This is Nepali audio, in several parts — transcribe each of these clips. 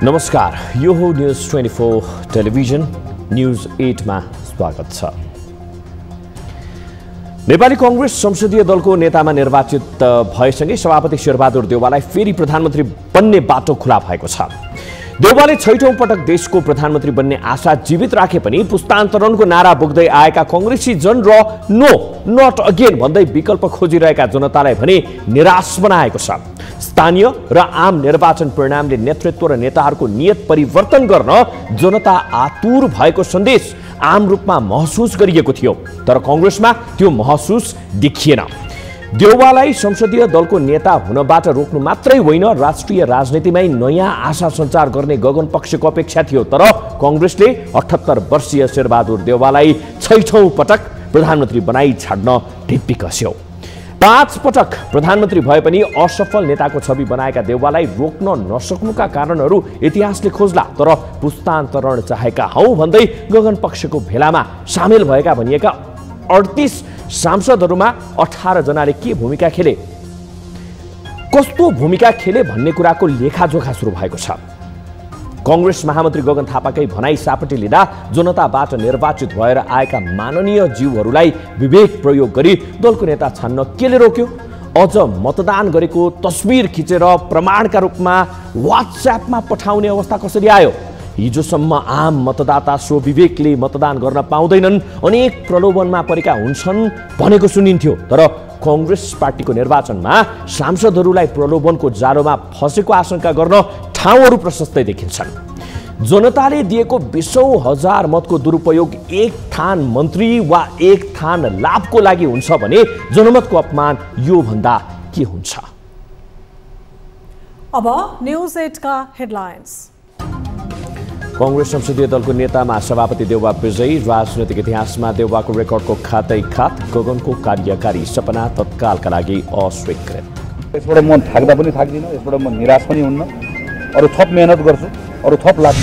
नमस्कार, यो हो न्यूज 24 टेलिभिजन न्यूज 8 मा स्वागत छ। नेपाली कांग्रेस संसदीय दलको नेतामा निर्वाचित भएसँगै सभापति शेरबहादुर देउवालाई फेरि प्रधानमन्त्री बन्ने बाटो खुला भएको छ। देउवाले 6औं पटक देशको प्रधानमन्त्री बन्ने आशा जीवित राखे पनि पुस्तान्तरणको नारा बोक्दै आएका कांग्रेसी जन र नो नट अगेन भन्दै विकल्प खोजिरहेका जनतालाई भने निराश बनाएको छ। स्थानीय र आम निर्वाचन परिणामले नेतृत्व र नेताहरूको नियत परिवर्तन गर्न जनता आतुर भएको सन्देश आम रूपमा महसुस गरिएको थियो, तर कांग्रेसमा त्यो महसुस देखिएन। देउवालाई संसदीय दलको नेता हुनबाट रोक्नु मात्रै होइन, राष्ट्रिय राजनीतिमै नयाँ आशा सञ्चार गर्ने गगन पक्षको अपेक्षा थियो, तर कांग्रेसले 78 वर्षीय शेरबहादुर देउवालाई 6औं पटक प्रधानमन्त्री बनाई छाड्न ढिप्पी कस्यो। 5 पटक प्रधानमन्त्री भए पनि असफल नेताको छवि बनाएका देउवालाई रोक्न नसक्नुका कारणहरू इतिहासले खोज्ला, तर पुस्तान्तरण चाहेका हौ भन्दै गगन पक्षको भेलामा सामेल भएका भनिएका 38 सांसदहरूमा 18 जनाले के भूमिका खेले, कस्तो भूमिका खेले भन्ने कुराको लेखाजोखा सुरु भएको छ। कांग्रेस महामन्त्री गगन थापाकै भनाई सापटी लिँदा जनताबाट निर्वाचित भएर आएका माननीय जीवहरूलाई विवेक प्रयोग गरी दलको नेता छान्न केले रोक्यो? अझ मतदान गरेको तस्बिर खिचेर प्रमाणका रूपमा व्हाट्सएपमा पठाउने अवस्था कसरी आयो? हिजोसम्म आम मतदाता सो विवेकले मतदान गर्न पाउँदैनन्, अनेक प्रलोभनमा परेका हुन्छन् भनेको सुनिन्थ्यो, तर कांग्रेस पार्टीको निर्वाचनमा सांसदहरूलाई प्रलोभनको जालोमा फसेको आशंका गर्न ठाउँहरू प्रशस्तै देखिन्छन्। जनताले दिएको 20औं हजार मतको दुरुपयोग एक थान मन्त्री वा एक थान लाभको लागि हुन्छ भने जनमतको अपमान यो भन्दा के हुन्छ? अब न्यूज 8 का हेडलाइन्स। कांग्रेस संसदीय दलको नेतामा सभापति देउवा विजयी, राजनैतिक इतिहासमा देउवाको रेकर्डको खातै खात, गगनको कार्यकारी सपना तत्कालका लागि अस्वीकृत। यसबाट म थाक्दा पनि थाक्दिनँ, यसबाट म निराश पनि हुन्न, अरू थप मेहनत गर्छु, अरू थप लाग्छ।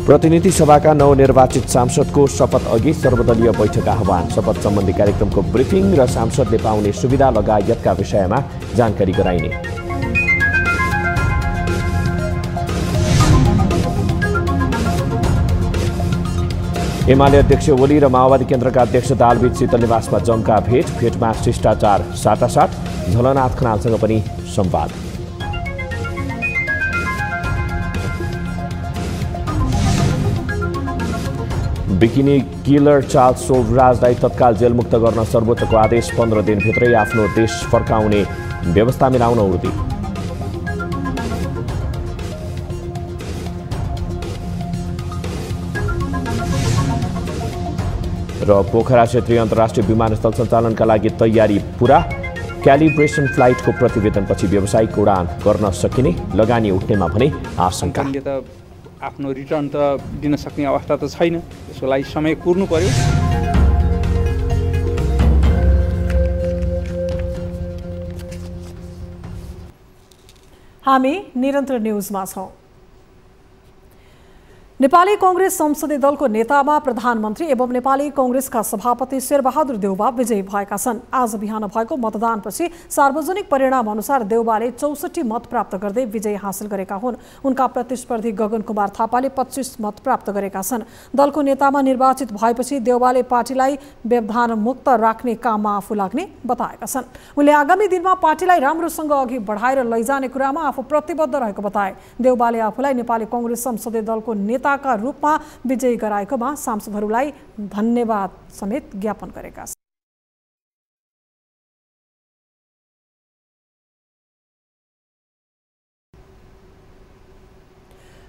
प्रतिनिधि सभाका नवनिर्वाचित सांसदको शपथ अघि सर्वदलीय बैठक आह्वान, शपथ सम्बन्धी कार्यक्रमको ब्रिफिङ र सांसदले पाउने सुविधा लगायतका विषयमा जानकारी गराइने। एमाले अध्यक्ष ओली र माओवादी केन्द्रका अध्यक्ष दालबीच शीतल निवासमा जम्का भेटमा शिष्टाचार साटासाट, झलनाथ खनालसँग पनि संवाद। बिकिनी किलर चार्ल्स सोभराजलाई तत्काल जेलमुक्त गर्न सर्वोच्चको आदेश, 15 दिनभित्रै आफ्नो देश फर्काउने व्यवस्था मिलाउन उर्दी। र पोखरा क्षेत्रीय अन्तर्राष्ट्रिय विमानस्थल सञ्चालनका लागि तयारी पूरा, क्यालिब्रेसन फ्लाइटको प्रतिवेदनपछि व्यावसायिक उडान गर्न सकिने, लगानी उठ्नेमा भने आशंका। आफ्नो रिटर्न त दिन सक्ने अवस्था त छैन, त्यसको लागि समय कुर्नु पर्यो। हामी निरन्तर न्यूजमा छौं। नेपाली कांग्रेस संसदीय दलको नेतामा प्रधानमन्त्री एवं नेपाली कांग्रेसका सभापति शेरबहादुर देउवा विजयी भएका छन्। आज बिहान भएको मतदानपछि सार्वजनिक परिणाम अनुसार देउवाले 64 मत प्राप्त गर्दै विजय हासिल गरेका हुन्। उनका प्रतिस्पर्धी गगन कुमार थापाले 25 मत प्राप्त गरेका छन्। दलको नेतामा निर्वाचित भएपछि देउवाले पार्टीलाई व्यवधान मुक्त राख्ने काममा आफू लाग्ने बताएका छन्। उनले आगामी दिनमा पार्टीलाई राम्रोसँग अघि बढाएर लैजाने कुरामा आफू प्रतिबद्ध रहेको बताए। देउवाले आफूलाई नेपाली कांग्रेस संसदीय दलको नेता का रूपमा विजयी गराएकोमा सांसदहरूलाई धन्यवाद समेत ज्ञापन गरेका छन्।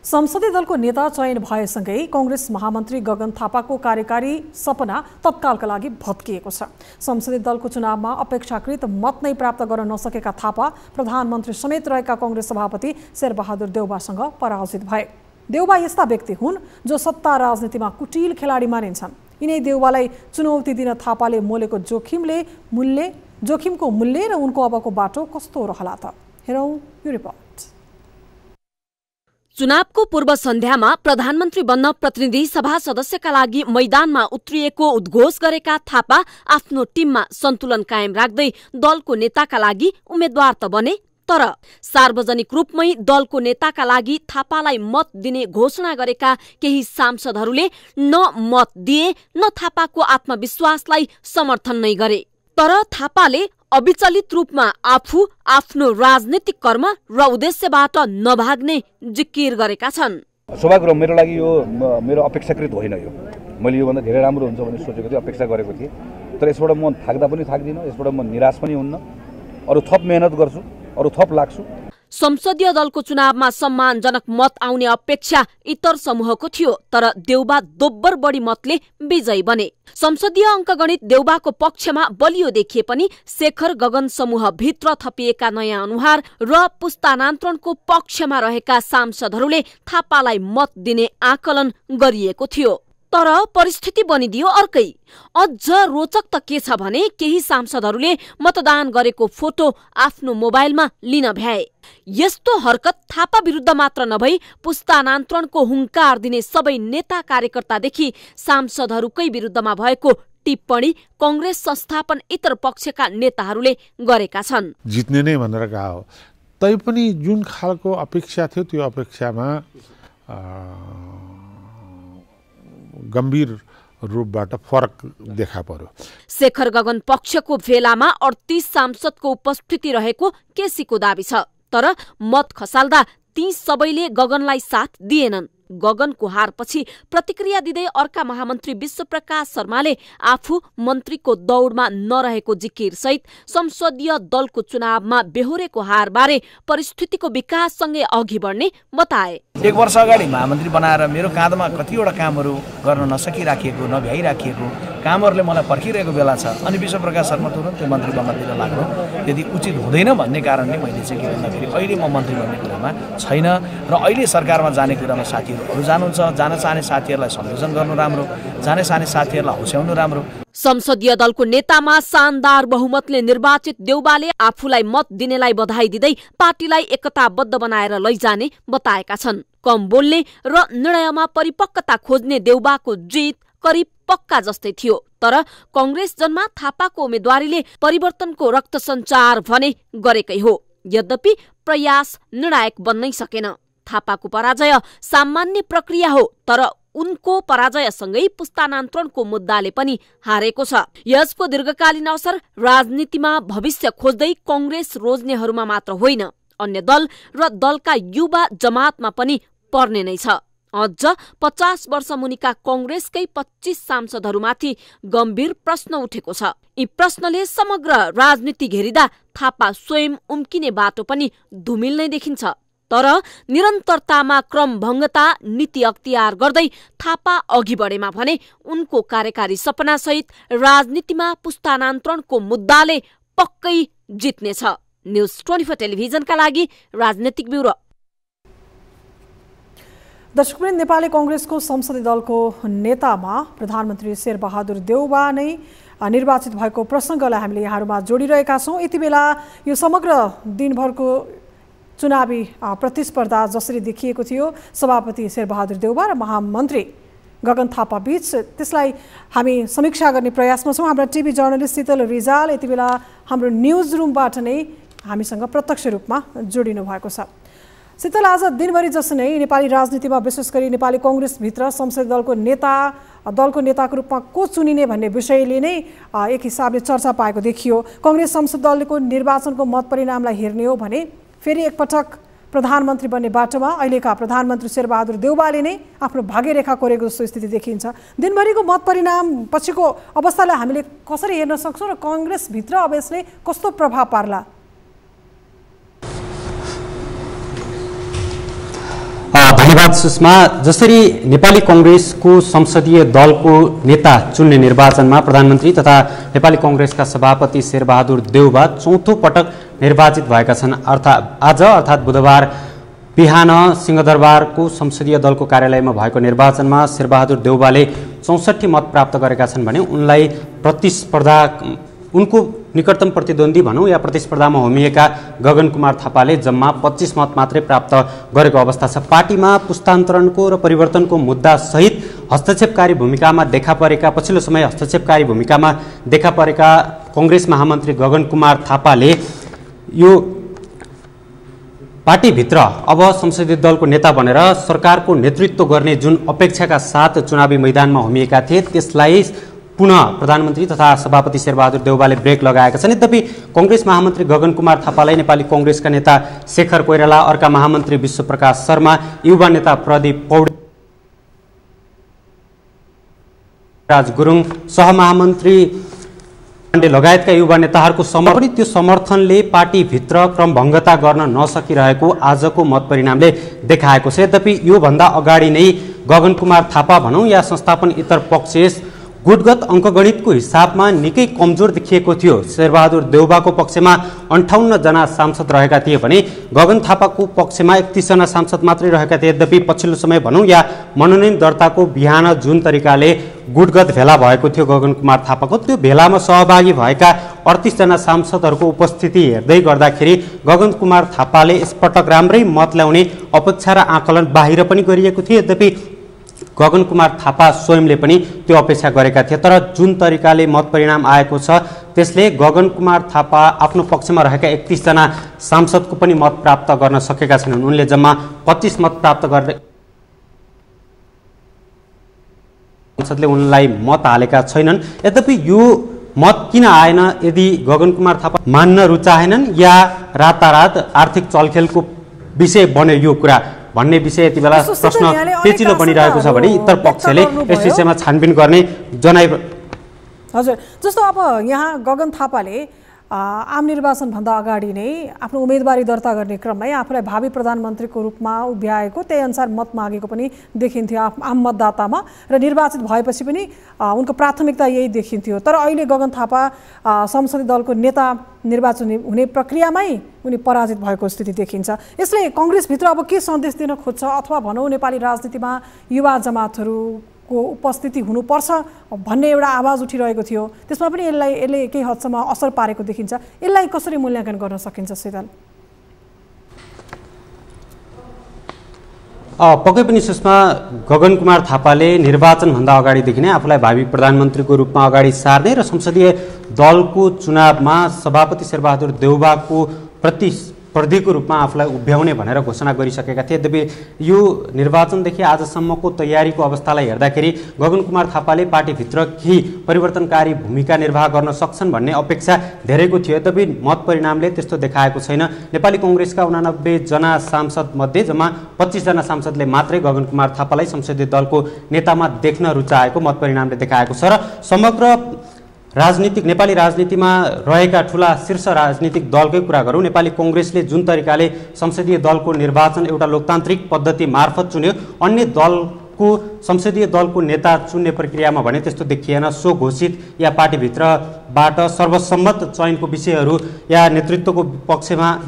संसदीय दलको नेता चयन भएसँगै कांग्रेस महामन्त्री गगन थापाको कार्यकारी सपना तत्कालका लागि भत्किएको छ। संसदीय दलको चुनावमा अपेक्षाकृत मत नै प्राप्त गर्न नसकेका थापा प्रधानमन्त्री समेत रहेका कांग्रेस सभापति शेरबहादुर देउवासँग पराजित भए। देउवा यस्ता व्यक्ति हुन् जो सत्ता राजनीतिमा कुटिल खेलाडी मानिन्छन्। यिनै देउवालाई चुनौती दिन थापाले मोलेको जोखिमको मूल्य र उनको अबको बाटो कस्तो रहला त? हेरौं यो रिपोर्ट। चुनावको पूर्व सन्ध्यामा प्रधानमन्त्री बन्न प्रतिनिधि सभा सदस्यका लागि मैदानमा उत्रिएको उद्घोष गरेका थापा आफ्नो टिममा सन्तुलन कायम राख्दै दलको नेताका लागि उम्मेद्वार त बने, तर सार्वजनिक रूपमै दलको नेताका लागि थापालाई मत दिने घोषणा गरेका केही सांसदहरूले न मत दिए न थापाको आत्मविश्वासलाई समर्थन नै गरे। तर थापाले अविचलित रूपमा आफू आफ्नो राजनीतिक कर्म र उद्देश्यबाट नभाग्ने जिकिर गरेका छन्। सौभाग्य मेरो लागि यो मेरो अपेक्षाकृत होइन। यो मैले योभन्दा धेरै राम्रो हुन्छ भन्ने सोचेको थिएँ, अपेक्षा गरेको थिएँ। तर यसबाट म थाक्दा पनि थाक्दिनँ, यसबाट म निराश पनि हुन्न। अरू थप मेहनत गर्छु, अरू थप लाग्छु। संसदीय दलको चुनावमा सम्मानजनक मत आउने अपेक्षा इतर समूहको थियो, तर देउबा दोब्बर बढी मतले विजयी बने। संसदीय अङ्कगणित देउबाको पक्षमा बलियो देखिए पनि शेखर गगन समूह भित्र थपिएका नयाँ अनुहार र पुस्तान्तरणको पक्षमा रहेका सांसदहरूले थापालाई मत दिने आकलन गरिएको थियो। तर परिस्थिति बनिदियो अर्कै। अझ रोचक त के छ भने केही सांसदहरूले मतदान गरेको फोटो आफ्नो मोबाइलमा लिन भ्याए। यस्तो हरकत थापा विरुद्ध मात्र नभई पुस्तान्तरणको हुङ्कार दिने सबै नेता कार्यकर्तादेखि सांसदहरूकै विरुद्धमा भएको टिप्पणी कांग्रेस संस्थापन इतर पक्षका नेताहरूले गरेका छन्। जित्ने नै भनेर कहा हो, तैपनि जुन खालको अपेक्षा थियो त्यो अपेक्षामा गम्भीर रूपबाट फरक देखा पर्यो। शेखर गगन पक्षको भेलामा 38 सांसदको उपस्थिति रहेको केसीको दाबी छ। तर मत खसाल्दा ती सबैले गगनलाई साथ दिएनन्। गगनको हारपछि प्रतिक्रिया दिँदै अर्का महामन्त्री विश्वप्रकाश शर्माले आफू मन्त्रीको दौडमा नरहेको जिकिर सहित संसदीय दलको चुनावमा बेहोरेको हारबारे परिस्थितिको विकाससँगै अघि बढ्ने बताए। 1 वर्ष अगाडि महामन्त्री बनाएर मेरो काँधमा कतिवटा कामहरू गर्न नसकिराखिएको, नभ्याइराखिएको कामहरूले मलाई पर्खिरहेको बेला छ। अनि विश्वप्रकाश शर्मा तुरुन्तै मन्त्री बन्नतिर लाग्नु यदि उचित हुँदैन भन्ने कारणले मैले चाहिँ के भन्दाखेरि अहिले म मन्त्री बन्ने कुरामा छैन र अहिले सरकारमा जाने कुरामा साथीहरू जानुहुन्छ। जान चाहने साथीहरूलाई संयोजन गर्नु राम्रो, जाने चाहने साथीहरूलाई हौस्याउनु राम्रो। संसदीय दलको नेतामा शानदार बहुमतले निर्वाचित देउबाले आफूलाई मत दिनेलाई बधाई दिँदै पार्टीलाई एकताबद्ध बनाएर लैजाने बताएका छन्। कम बोल्ने र निर्णयमा परिपक्वता खोज्ने देउबाको जित करिब पक्का जस्तै थियो। तर कांग्रेस जनमा थापाको उम्मेदवारीले परिवर्तनको रक्त सञ्चार भने गरेकै हो। यद्यपि प्रयास निर्णायक बन्नै सकेन। थापाको पराजय सामान्य प्रक्रिया हो, तर उनको पराजयसँगै पुस्तान्तरणको मुद्दाले पनि हारेको छ। यसको दीर्घकालीन असर राजनीतिमा भविष्य खोज्दै कांग्रेस रोज्नेहरूमा मात्र होइन, अन्य दल र दलका युवा जमातमा पनि पर्ने नै छ। अझ 50 वर्ष मुनिका कांग्रेसकै 25 सांसदहरूमाथि गम्भीर प्रश्न उठेको छ। यी प्रश्नले समग्र राजनीति घेरिदा थापा स्वयं उम्किने बाटो पनि धुमिल नै देखिन्छ। तर निरन्तरतामा क्रमभङ्गता नीति अख्तियार गर्दै थापा अघि बढेमा भने उनको कार्यकारी सपनासहित राजनीतिमा पुस्तान्तरणको मुद्दाले पक्कै जित्नेछ। न्यूज 24 टेलिभिजनका लागि राजनीतिक ब्युरो। दर्शकवृन्द, नेपाली कांग्रेसको संसदीय दलको नेतामा प्रधानमन्त्री शेरबहादुर देउबा नै निर्वाचित भएको प्रसङ्गलाई हामीले यहाँहरूमा जोडिरहेका छौँ। यति बेला यो समग्र दिनभरको चुनावी प्रतिस्पर्धा जसरी देखिएको थियो सभापति शेरबहादुर देउबा र महामन्त्री गगन थापा बीच, त्यसलाई हामी समीक्षा गर्ने प्रयासमा छौँ। हाम्रा टिभी जर्नलिस्ट शीतल रिजाल यति बेला हाम्रो न्युज रुमबाट नै हामीसँग प्रत्यक्ष रूपमा जोडिनु भएको छ। शीतल, आज दिनभरि जसो नै नेपाली राजनीतिमा विशेष गरी नेपाली कांग्रेसभित्र संसदीय दलको नेताको रूपमा को चुनिने भन्ने विषयले नै एक हिसाबले चर्चा पाएको देखियो। कांग्रेस संसदीय दलको निर्वाचनको मत परिणामलाई हेर्ने हो भने फेरि एकपटक प्रधानमन्त्री बन्ने बाटोमा अहिलेका प्रधानमन्त्री शेरबहादुर देउबाले नै आफ्नो भाग्यरेखा कोरेको जस्तो स्थिति देखिन्छ। दिनभरिको मत परिणाम पछिको अवस्थालाई हामीले कसरी हेर्न सक्छौँ र कांग्रेसभित्र अब यसले कस्तो प्रभाव पार्ला? धन्यवाद सुषमा। जसरी नेपाली कांग्रेसको संसदीय दलको नेता चुन्ने निर्वाचनमा प्रधानमन्त्री तथा नेपाली कांग्रेसका सभापति शेरबहादुर देउबा चौथो पटक निर्वाचित भएका छन्। अर्थात् बुधबार बिहान सिंहदरबारको संसदीय दलको कार्यालयमा भएको निर्वाचनमा शेरबहादुर देउबाले 64 मत प्राप्त गरेका छन् भने उनको निकटतम प्रतिद्वन्दी भनौँ या प्रतिस्पर्धामा होमिएका गगन कुमार थापाले जम्मा 25 मत मात्रै प्राप्त गरेको अवस्था छ। पार्टीमा पुस्तान्तरणको र परिवर्तनको मुद्दा सहित हस्तक्षेपकारी भूमिकामा देखा परेका पछिल्लो समय हस्तक्षेपकारी भूमिकामा देखा परेका कांग्रेस महामन्त्री गगन कुमार थापाले यो पार्टीभित्र अब संसदीय दलको नेता बनेर सरकारको नेतृत्व गर्ने जुन अपेक्षाका साथ चुनावी मैदानमा होमिएका थिए त्यसलाई पुनः प्रधानमन्त्री तथा सभापति शेरबहादुर देउवाले ब्रेक लगाएका छन्। यद्यपि कांग्रेस महामन्त्री गगन कुमार थापालाई नेपाली कांग्रेसका नेता शेखर कोइराला, अर्का महामन्त्री विश्वप्रकाश शर्मा, युवा नेता प्रदीप पौडेल, राज गुरुङ, सहमहामन्त्री लगायतका युवा नेताहरूको समर्थन त्यो समर्थनले पार्टीभित्र क्रमभङ्गता गर्न नसकिरहेको आजको मत परिणामले देखाएको छ। यद्यपि योभन्दा अगाडि नै गगन कुमार थापा भनौँ या संस्थापन इतर पक्ष गुटगत अङ्कगणितको हिसाबमा निकै कमजोर देखिएको थियो। शेरबहादुर देउवाको पक्षमा 58 जना सांसद रहेका थिए भने गगन थापाको पक्षमा 31 जना सांसद मात्रै रहेका थिए। यद्यपि पछिल्लो समय भनौँ या मनोनयन दर्ताको बिहान जुन तरिकाले गुटगत भेला भएको थियो गगन कुमार थापाको, त्यो भेलामा सहभागी भएका 38 जना सांसदहरूको उपस्थिति हेर्दै गर्दाखेरि गगन कुमार थापाले यसपटक राम्रै मत ल्याउने अपेक्षा र आकलन बाहिर पनि गरिएको थियो। यद्यपि गगन कुमार थापा स्वयंले पनि त्यो अपेक्षा गरेका थिए। तर जुन तरिकाले मत परिणाम आएको छ त्यसले गगन कुमार थापा आफ्नो पक्षमा रहेका 31 जना सांसदको पनि मत प्राप्त गर्न सकेका छैनन्। उनले जम्मा 25 मत प्राप्त गर्दै संसदले उनलाई मत हालेका छैनन्। यद्यपि यो मत किन आएन, यदि गगन कुमार थापा मान्न रुचाएनन् या रातारात आर्थिक चलखेलको विषय बन्यो यो कुरा भन्ने विषय यति बेला प्रश्न पेचिलो बनिरहेको छ भने इतर पक्षले यस विषयमा छानबिन गर्ने जनाइ। हजुर, जस्तो अब यहाँ गगन थापाले आम निर्वाचनभन्दा अगाडि नै आफ्नो उम्मेदवारी दर्ता गर्ने क्रममै आफूलाई भावी प्रधानमन्त्रीको रूपमा उभ्याएको त्यही अनुसार मत मागेको पनि देखिन्थ्यो आम मतदातामा र निर्वाचित भएपछि पनि उनको प्राथमिकता यही देखिन्थ्यो। तर अहिले गगन थापा संसदीय दलको नेता निर्वाचन हुने प्रक्रियामै उनी पराजित भएको स्थिति देखिन्छ। यसले कांग्रेसभित्र अब के सन्देश दिन खोज्छ, अथवा भनौँ नेपाली राजनीतिमा युवा जमातहरूको उपस्थिति हुनुपर्छ भन्ने एउटा आवाज उठिरहेको थियो, त्यसमा पनि यसले केही हदसम्म असर पारेको देखिन्छ। यसलाई कसरी मूल्याङ्कन गर्न सकिन्छ सिद्धान्त? पक्कै पनि सुषमा, गगन कुमार थापाले निर्वाचनभन्दा अगाडिदेखि नै आफूलाई भावी प्रधानमन्त्रीको रूपमा अगाडि सार्ने र संसदीय दलको चुनावमा सभापति शेरबहादुर देउवाको प्रतिस्पर्धीको रूपमा आफूलाई उभ्याउने भनेर घोषणा गरिसकेका थिए। यद्यपि यो निर्वाचनदेखि आजसम्मको तयारीको अवस्थालाई हेर्दाखेरि गगन कुमार थापाले पार्टीभित्र केही परिवर्तनकारी भूमिका निर्वाह गर्न सक्छन् भन्ने अपेक्षा धेरैको थियो। यद्यपि मत परिणामले त्यस्तो देखाएको छैन। नेपाली कांग्रेसका 89 जना सांसद मध्ये जम्मा 25 जना सांसदले मात्रै गगन कुमार थापालाई संसदीय दलको नेतामा देख्न रुचाएको मत परिणामले देखाएको छ। र समग्र नेपाली राजनीतिमा रहेका ठूला शीर्ष राजनीतिक दलकै कुरा गरौँ, नेपाली कांग्रेसले जुन तरिकाले संसदीय दलको निर्वाचन एउटा लोकतान्त्रिक पद्धति मार्फत चुन्यो, अन्य दलको संसदीय दलको नेता चुन्ने प्रक्रियामा भने त्यस्तो देखिएन। स्वघोषित या पार्टीभित्रबाट सर्वसम्मत चयनको विषयहरू या नेतृत्वको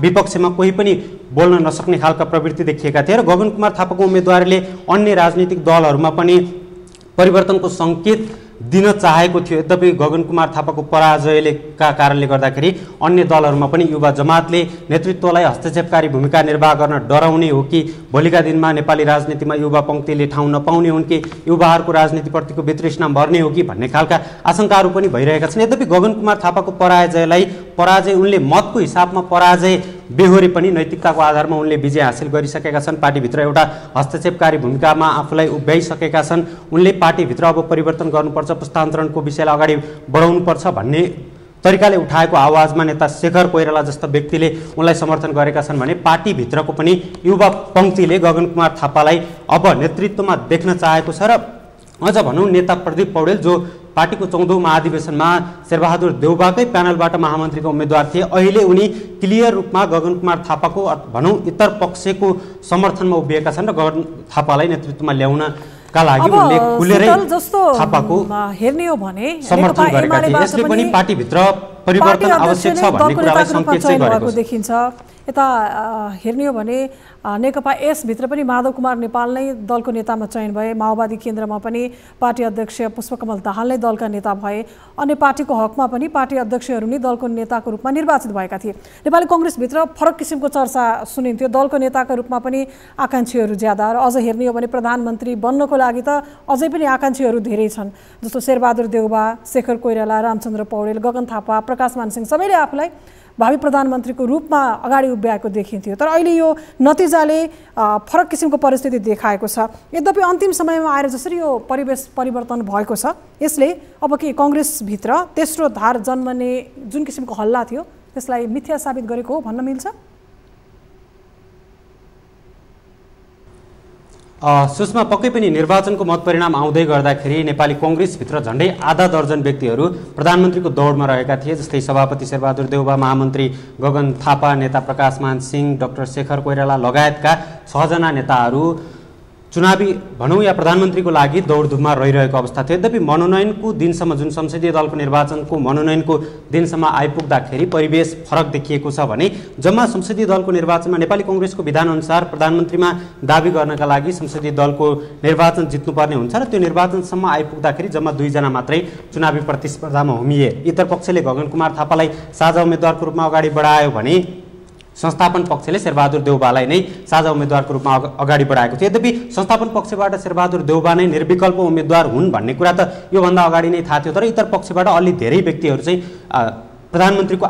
विपक्षमा कोही पनि बोल्न नसक्ने खालका प्रवृत्ति देखिएका थिए। र गगन कुमार थापाको उम्मेदवारीले अन्य राजनीतिक दलहरूमा पनि परिवर्तनको सङ्केत दिन चाहेको थियो। यद्यपि गगन कुमार थापाको पराजयका कारणले गर्दाखेरि अन्य दलहरूमा पनि युवा जमातले नेतृत्वलाई हस्तक्षेपकारी भूमिका निर्वाह गर्न डराउने हो कि भोलिका दिनमा नेपाली राजनीतिमा युवा पङ्क्तिले ठाउँ नपाउने हुन् कि युवाहरूको राजनीतिप्रतिको वितृष्णा मर्ने हो कि भन्ने खालका आशंकाहरू पनि भइरहेका छन्। यद्यपि गगन कुमार थापाको पराजय उनले मतको हिसाबमा पराजय बेहोरे पनि नैतिकताको आधारमा उनले विजय हासिल गरिसकेका छन्। पार्टीभित्र एउटा हस्तक्षेपकारी भूमिकामा आफूलाई उभ्याइसकेका छन्। उनले पार्टीभित्र अब परिवर्तन गर्नुपर्छ, पुस्तान्तरणको विषयलाई अगाडि बढाउनुपर्छ भन्ने तरिकाले उठाएको आवाजमा नेता शेखर कोइराला जस्ता व्यक्तिले उनलाई समर्थन गरेका छन् भने पार्टीभित्रको पनि युवा पङ्क्तिले गगन कुमार थापालाई अब नेतृत्वमा देख्न चाहेको छ। र अझ भनौँ नेता प्रदीप पौडेल जो पार्टीको 14औं महाधिवेशनमा शेरबहादुर देउवाकै प्यानलबाट महामन्त्रीको उम्मेदवार थिए, अहिले उनी क्लियर रूपमा गगन कुमार थापाको भनौँ इतर पक्षको समर्थनमा उभिएका छन् र गगन थापालाई नेतृत्वमा ल्याउनका लागि उनले खुलेरै थापाको हेर्ने हो भने समर्थन गरेका थिए। यसले पनि पार्टीभित्र परिवर्तन आवश्यक छ भन्ने कुरालाई सङ्केत चाहिँ गरेको देखिन्छ। यता हेर्ने हो भने नेकपा यसभित्र पनि माधव कुमार नेपाल नै दलको नेतामा चयन भए, माओवादी केन्द्रमा पनि पार्टी अध्यक्ष पुष्पकमल दाहाल नै दलका नेता भए, अन्य पार्टीको हकमा पनि पार्टी अध्यक्षहरू नै दलको नेताको रूपमा निर्वाचित भएका थिए। नेपाली कांग्रेसभित्र फरक किसिमको चर्चा सुनिन्थ्यो, दलको नेताका रूपमा पनि आकाङ्क्षीहरू ज्यादा र अझ हेर्ने हो भने प्रधानमन्त्री बन्नको लागि त अझै पनि आकाङ्क्षीहरू धेरै छन्, जस्तो शेरबहादुर देउवा, शेखर कोइराला, रामचन्द्र पौडेल, गगन थापा, प्रकाशमान सिंह सबैले आफूलाई भावी प्रधानमन्त्रीको रूपमा अगाडि उभ्याएको देखिन्थ्यो। तर अहिले यो नतिजाले फरक किसिमको परिस्थिति देखाएको छ। यद्यपि अन्तिम समयमा आएर जसरी यो परिवेश परिवर्तन भएको छ यसले अब के कङ्ग्रेसभित्र तेस्रो धार जन्मने जुन किसिमको हल्ला थियो त्यसलाई मिथ्या साबित गरेको हो भन्न मिल्छ? सुषमा, पक्कै पनि निर्वाचनको मतपरिणाम आउँदै गर्दाखेरि नेपाली कङ्ग्रेसभित्र झन्डै आधा दर्जन व्यक्तिहरू प्रधानमन्त्रीको दौडमा रहेका थिए। जस्तै सभापति शेरबहादुर देउवा, महामन्त्री गगन थापा, नेता प्रकाशमान सिंह, डाक्टर शेखर कोइराला लगायतका 6 जना नेताहरू चुनावी भनौँ या प्रधानमन्त्रीको लागि दौडधुपमा रहिरहेको अवस्था थियो। यद्यपि मनोनयनको दिनसम्म, जुन संसदीय दलको निर्वाचनको मनोनयनको दिनसम्म आइपुग्दाखेरि परिवेश फरक देखिएको छ भने जम्मा संसदीय दलको निर्वाचनमा नेपाली कङ्ग्रेसको विधानअनुसार प्रधानमन्त्रीमा दाबी गर्नका लागि संसदीय दलको निर्वाचन जित्नुपर्ने हुन्छ र त्यो निर्वाचनसम्म आइपुग्दाखेरि जम्मा 2 जना मात्रै चुनावी प्रतिस्पर्धामा होमिए। इतर पक्षले गगन कुमार थापालाई साझा उम्मेदवारको रूपमा अगाडि बढायो भने संस्थापन पक्षले शेरबहादुर देउवालाई नै साझा उम्मेदवारको रूपमा अगाडि बढाएको थियो। यद्यपि संस्थापन पक्षबाट शेरबहादुर देउवा नै निर्विकल्प उम्मेदवार हुन् भन्ने कुरा त योभन्दा अगाडि नै थाहा थियो। तर इतर पक्षबाट अलि धेरै व्यक्तिहरू चाहिँ प्रधानमन्त्रीको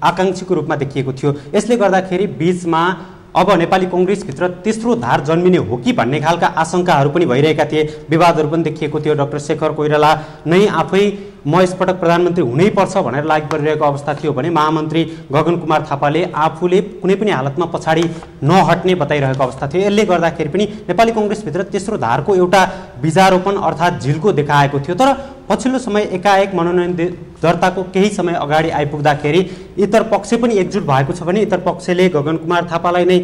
आकाङ्क्षीको रूपमा देखिएको थियो। यसले गर्दाखेरि बीचमा अब नेपाली कङ्ग्रेसभित्र तेस्रो धार जन्मिने हो कि भन्ने खालका आशंकाहरू पनि भइरहेका थिए, विवादहरू पनि देखिएको थियो। डाक्टर शेखर कोइराला नै आफै म यसपटक प्रधानमन्त्री हुनैपर्छ भनेर लागि परिरहेको अवस्था थियो भने महामन्त्री गगन कुमार थापाले आफूले कुनै पनि हालतमा पछाडि नहट्ने बताइरहेको अवस्था थियो। यसले गर्दाखेरि पनि नेपाली कङ्ग्रेसभित्र तेस्रो धारको एउटा बीजारोपण अर्थात् झिल्को देखाएको थियो। तर पछिल्लो समय एकाएक मनोनयन दर्ताको केही समय अगाडि आइपुग्दाखेरि इतर पक्ष पनि एकजुट भएको छ भने इतर पक्षले गगन कुमार थापालाई नै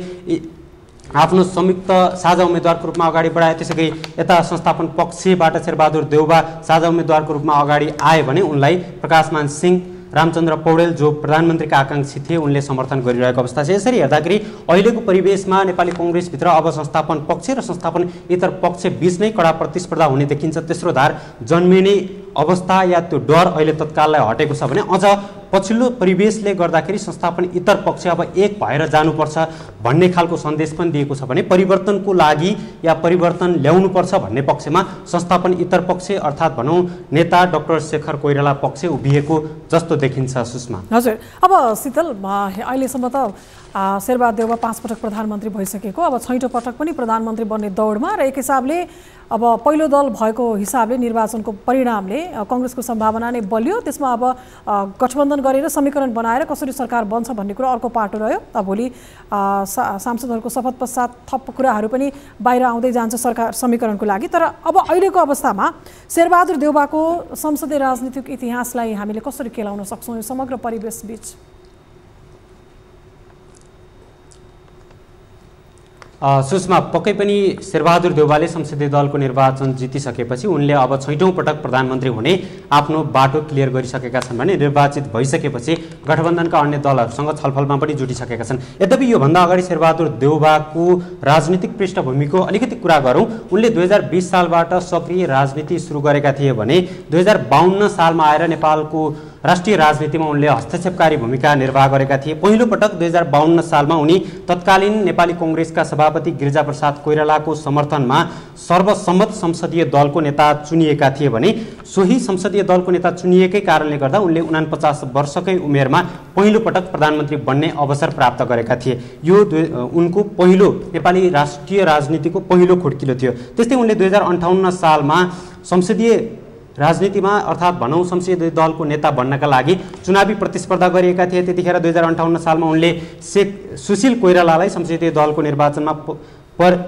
आफ्नो संयुक्त साझा उम्मेदवारको रूपमा अगाडि बढाए। त्यसैगरी यता संस्थापन पक्षबाट शेरबहादुर देउवा साझा उम्मेदवारको रूपमा अगाडि आए भने उनलाई प्रकाशमान सिंह, रामचन्द्र पौडेल जो प्रधानमन्त्रीका आकाङ्क्षी थिए उनले समर्थन गरिरहेको अवस्था छ। यसरी हेर्दाखेरि अहिलेको परिवेशमा नेपाली कङ्ग्रेसभित्र अब संस्थापन पक्ष र संस्थापन इतर पक्ष बीच नै कडा प्रतिस्पर्धा हुने देखिन्छ। तेस्रो धार जन्मिने अवस्था या त्यो डर अहिले तत्काललाई हटेको छ भने अझ पछिल्लो परिवेशले गर्दाखेरि संस्थापन इतर पक्ष अब एक भएर जानुपर्छ भन्ने खालको सन्देश पनि दिएको छ भने परिवर्तनको लागि या परिवर्तन ल्याउनुपर्छ भन्ने पक्षमा संस्थापन इतर पक्ष अर्थात् भनौँ नेता डाक्टर शेखर कोइराला पक्ष उभिएको जस्तो देखिन्छ। सुषमा, हजुर, अब शीतल अहिलेसम्म त शेरबहादुर देउवा 5 पटक प्रधानमन्त्री भइसकेको, अब 6औं पटक पनि प्रधानमन्त्री बन्ने दौडमा र एक हिसाबले अब पहिलो दल भएको हिसाबले निर्वाचनको परिणामले कङ्ग्रेसको सम्भावना नै बलियो। त्यसमा अब गठबन्धन गरेर समीकरण बनाएर कसरी सरकार बन्छ भन्ने कुरा अर्को पाटो रह्यो। अब भोलि सांसदहरूको शपथ पश्चात थप कुराहरू पनि बाहिर आउँदै जान्छ सरकार समीकरणको लागि। तर अब अहिलेको अवस्थामा शेरबहादुर देउवाको संसदीय राजनीतिक इतिहासलाई हामीले कसरी केलाउन सक्छौँ यो समग्र परिवेश बीच? सुषमा, पक्कै पनि शेरबहादुर देउवाले संसदीय दलको निर्वाचन जितिसकेपछि उनले अब 6औं पटक प्रधानमन्त्री हुने आफ्नो बाटो क्लियर गरिसकेका छन् भने निर्वाचित भइसकेपछि गठबन्धनका अन्य दलहरूसँग छलफलमा पनि जुटिसकेका छन्। यद्यपि योभन्दा अगाडि शेरबहादुर देउवाको राजनीतिक पृष्ठभूमिको अलिकति कुरा गरौँ। उनले 2020 सालबाट सक्रिय राजनीति सुरु गरेका थिए भने 2052 सालमा आएर नेपालको राष्ट्रिय राजनीतिमा उनले हस्तक्षेपकारी भूमिका निर्वाह गरेका थिए। पहिलो पटक 2052 सालमा उनी तत्कालीन नेपाली कङ्ग्रेसका सभापति गिरिजाप्रसाद कोइरालाको समर्थनमा सर्वसम्मत संसदीय दलको नेता चुनिएका थिए भने सोही संसदीय दलको नेता चुनिएकै कारणले गर्दा उनले 49 वर्षकै उमेरमा पहिलो पटक प्रधानमन्त्री बन्ने अवसर प्राप्त गरेका थिए। यो उनको पहिलो नेपाली राष्ट्रिय राजनीतिको पहिलो खुड्किलो थियो। त्यस्तै उनले 2058 सालमा संसदीय राजनीतिमा अर्थात् भनौँ संसदीय दलको नेता बन्नका लागि चुनावी प्रतिस्पर्धा गरिएका थिए। त्यतिखेर 2058 सालमा उनले सुशील कोइरालालाई संसदीय दलको निर्वाचनमा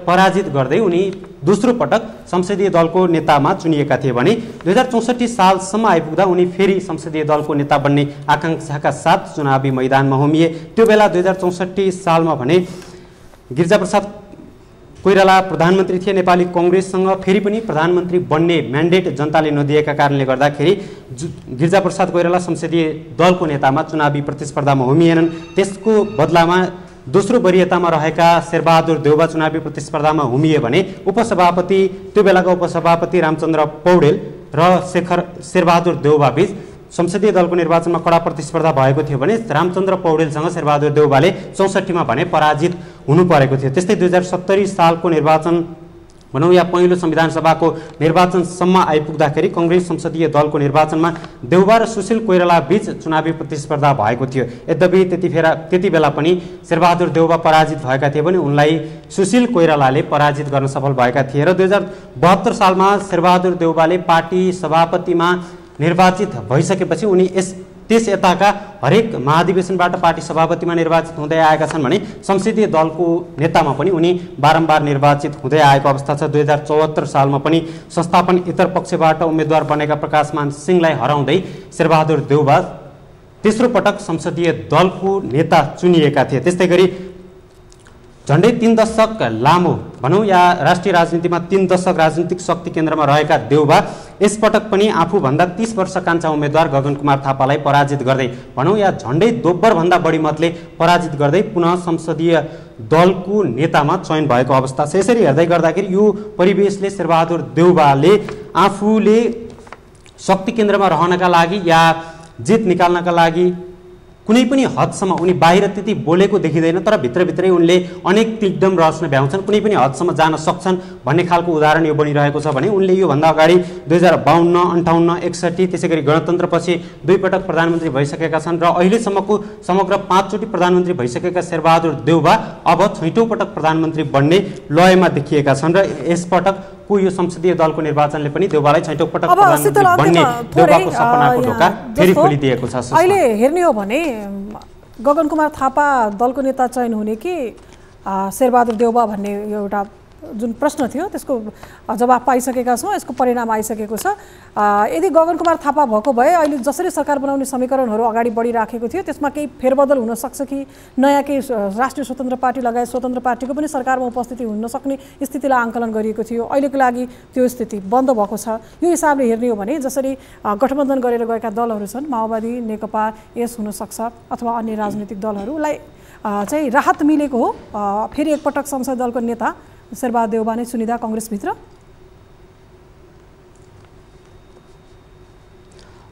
पराजित गर्दै उनी दोस्रो पटक संसदीय दलको नेतामा चुनिएका थिए भने 2064 सालसम्म आइपुग्दा उनी फेरि संसदीय दलको नेता बन्ने आकाङ्क्षाका साथ चुनावी मैदानमा होमिए। त्यो बेला 2064 सालमा भने गिरिजाप्रसाद कोइराला प्रधानमन्त्री थिए। नेपाली कङ्ग्रेससँग फेरि पनि प्रधानमन्त्री बन्ने म्यान्डेट जनताले नदिएका कारणले गर्दाखेरि गिरिजाप्रसाद कोइराला संसदीय दलको नेतामा चुनावी प्रतिस्पर्धामा होमिएनन्। त्यसको बदलामा दोस्रो वरियतामा रहेका शेरबहादुर देउवा चुनावी प्रतिस्पर्धामा होमिए भने उपसभापति त्यो बेलाका उपसभापति रामचन्द्र पौडेल र शेरबहादुर देउवा बीच संसदीय दलको निर्वाचनमा कडा प्रतिस्पर्धा भएको थियो भने रामचन्द्र पौडेलसँग शेरबहादुर देउवाले 64 मा भने पराजित हुनु परेको थियो। त्यस्तै 2070 सालको निर्वाचन भनौँ या पहिलो संविधान सभाको निर्वाचनसम्म आइपुग्दाखेरि कांग्रेस संसदीय दलको निर्वाचनमा देउबा र सुशील कोइराला बीच चुनावी प्रतिस्पर्धा भएको थियो। यद्यपि त्यति बेला पनि शेरबहादुर देउबा पराजित भएका थिए भने उनलाई सुशील कोइरालाले पराजित गर्न सफल भएका थिए र 2072 सालमा शेरबहादुर देउबाले पार्टी सभापतिमा निर्वाचित भइसकेपछि उनी त्यस यताका हरेक महाधिवेशनबाट पार्टी सभापतिमा निर्वाचित हुँदै आएका छन् भने संसदीय दलको नेतामा पनि उनी बारम्बार निर्वाचित हुँदै आएको अवस्था छ। 2074 सालमा पनि संस्थापन इतर पक्षबाट उम्मेद्वार बनेका प्रकाशमान सिंहलाई हराउँदै शेरबहादुर देउबा तेस्रो पटक संसदीय दलको नेता चुनिएका थिए। त्यस्तै गरी झन्डै 3 दशक लामो भनौँ या राष्ट्रिय राजनीतिमा 3 दशक राजनीतिक शक्ति केन्द्रमा रहेका देउबा यसपटक पनि आफूभन्दा 30 वर्ष कान्छा उम्मेद्वार गगन कुमार थापालाई पराजित गर्दै भनौँ या झन्डै दोब्बरभन्दा बढी मतले पराजित गर्दै पुनः संसदीय दलको नेतामा चयन भएको अवस्था छ। यसरी हेर्दै गर्दाखेरि यो परिवेशले शेरबहादुर देउबाले आफूले शक्ति केन्द्रमा रहनका लागि या जित निकाल्नका लागि कुनै पनि हदसम्म उनी बाहिर त्यति बोलेको देखिँदैन, तर भित्रभित्रै उनले अनेक तिग्दम रहस्य भ्याउँछन्, कुनै पनि हदसम्म जान सक्छन् भन्ने खालको उदाहरण यो बनिरहेको छ भने उनले योभन्दा अगाडि 2052, 58, 61 त्यसै गरी गणतन्त्रपछि 2 पटक प्रधानमन्त्री भइसकेका छन् र अहिलेसम्मको समग्र 5 चोटि प्रधानमन्त्री भइसकेका शेरबहादुर देउबा अब 6औं पटक प्रधानमन्त्री बन्ने लयमा देखिएका छन् र यसपटक यो संसदीय दलको निर्वाचनले पनि देउबालाई 6औं पटक प्रधानमन्त्री बन्ने देउबाको सपनाको ढोका फेरि खोलिदिएको छ। अहिले हेर्ने हो भने गगन कुमार थापा दलको नेता चयन हुने कि शेरबहादुर देउबा भन्ने एउटा जुन प्रश्न थियो त्यसको जवाफ पाइसकेका छौँ, यसको परिणाम आइसकेको छ। यदि गगन कुमार थापा भएको भए अहिले जसरी सरकार बनाउने समीकरणहरू अगाडि बढिराखेको थियो त्यसमा केही फेरबदल हुन सक्छ कि नयाँ केही राष्ट्रिय स्वतन्त्र पार्टी लगायत स्वतन्त्र पार्टीको पनि सरकारमा उपस्थिति हुन सक्ने स्थितिलाई आङ्कलन गरिएको थियो। अहिलेको लागि त्यो स्थिति बन्द भएको छ। यो हिसाबले हेर्ने हो भने जसरी गठबन्धन गरेर गएका दलहरू छन्, माओवादी, नेकपा, यस हुनसक्छ अथवा अन्य राजनीतिक दलहरूलाई चाहिँ राहत मिलेको हो। फेरि एकपटक संसदीय दलको नेता शेरबहादुर देउबा नै चुनिदा कांग्रेसभित्र